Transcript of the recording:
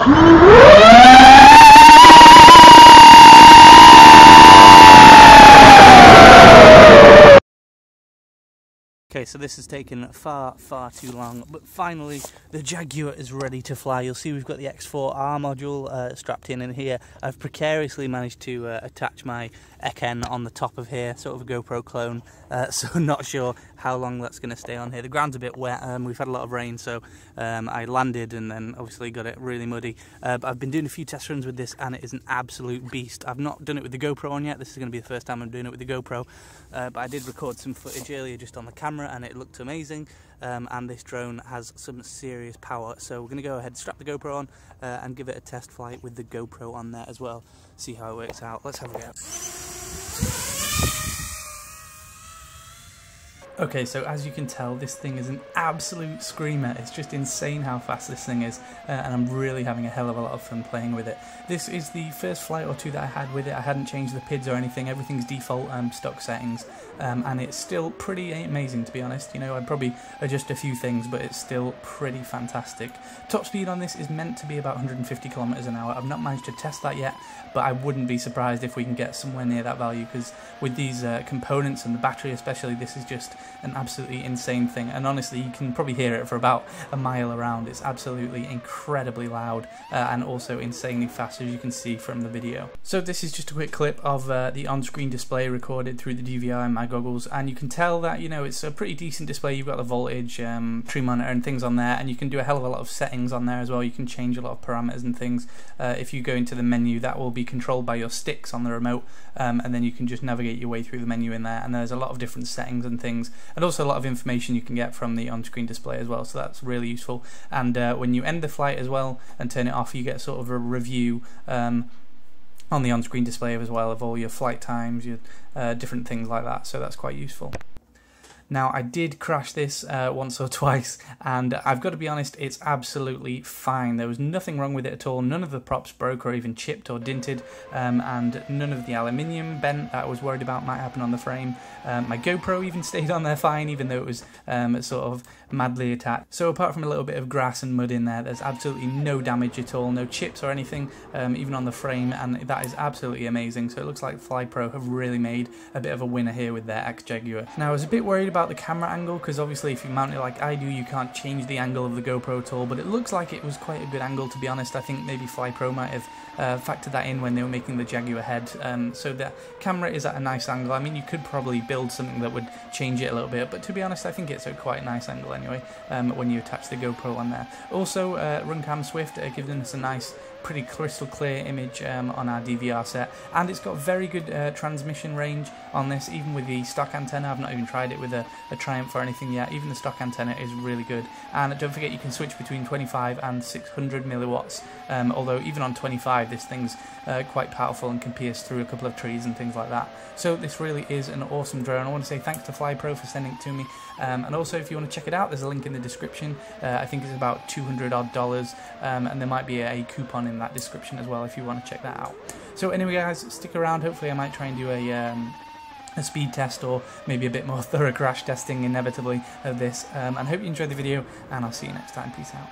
Okay, so this has taken far too long, but finally the Jaguar is ready to fly. You'll see we've got the X4R module strapped in here. I've precariously managed to attach my ECN on the top of here, sort of a GoPro clone, so not sure how long that's going to stay on here. The ground's a bit wet, we've had a lot of rain, so I landed and then obviously got it really muddy. But I've been doing a few test runs with this and it is an absolute beast. I've not done it with the GoPro on yet. This is going to be the first time I'm doing it with the GoPro, but I did record some footage earlier just on the camera and it looked amazing, and this drone has some serious power, so we're going to go ahead, strap the GoPro on and give it a test flight with the GoPro on there as well, see how it works out. Let's have a go. Okay, so as you can tell, this thing is an absolute screamer. It's just insane how fast this thing is, and I'm really having a hell of a lot of fun playing with it. This is the first flight or two that I had with it. I hadn't changed the PIDs or anything. Everything's default stock settings, and it's still pretty amazing, to be honest. You know, I'd probably adjust a few things, but it's still pretty fantastic. Top speed on this is meant to be about 150 kilometers an hour. I've not managed to test that yet, but I wouldn't be surprised if we can get somewhere near that value, because with these components and the battery especially, this is just an absolutely insane thing. And honestly, you can probably hear it for about a mile around. It's absolutely incredibly loud and also insanely fast, as you can see from the video. So this is just a quick clip of the on-screen display recorded through the DVR in my goggles, and you can tell that, you know, it's a pretty decent display. You've got the voltage, tree monitor and things on there, and you can do a hell of a lot of settings on there as well. You can change a lot of parameters and things. If you go into the menu, that will be controlled by your sticks on the remote, and then you can just navigate your way through the menu in there, and there's a lot of different settings and things, and also a lot of information you can get from the on-screen display as well, so that's really useful. And when you end the flight as well and turn it off, you get sort of a review on the on-screen display as well of all your flight times, your different things like that, so that's quite useful. Now, I did crash this once or twice, and I've got to be honest, it's absolutely fine. There was nothing wrong with it at all. None of the props broke or even chipped or dinted, and none of the aluminium bent that I was worried about might happen on the frame. My GoPro even stayed on there fine, even though it was sort of madly attached. So apart from a little bit of grass and mud in there, there's absolutely no damage at all, no chips or anything, even on the frame, and that is absolutely amazing. So it looks like FLYPRO have really made a bit of a winner here with their XJaguar. Now, I was a bit worried about the camera angle, because obviously if you mount it like I do, you can't change the angle of the GoPro at all, but it looks like it was quite a good angle, to be honest. I think maybe FLYPRO might have factored that in when they were making the Jaguar head, so the camera is at a nice angle. I mean, you could probably build something that would change it a little bit, but to be honest, I think it's a quite nice angle anyway when you attach the GoPro on there. Also, Runcam Swift giving us a nice, pretty crystal clear image on our DVR set, and it's got very good transmission range on this, even with the stock antenna. I've not even tried it with a Triumph or anything yet. Even the stock antenna is really good, and don't forget you can switch between 25 and 600 milliwatts, although even on 25 this thing's quite powerful and can pierce through a couple of trees and things like that. So this really is an awesome drone. I want to say thanks to FLYPRO for sending it to me, and also if you want to check it out, there's a link in the description. I think it's about $200 odd, and there might be a coupon in that description as well if you want to check that out. So anyway guys, stick around. Hopefully I might try and do a speed test, or maybe a bit more thorough crash testing inevitably of this, and hope you enjoyed the video, and I'll see you next time. Peace out.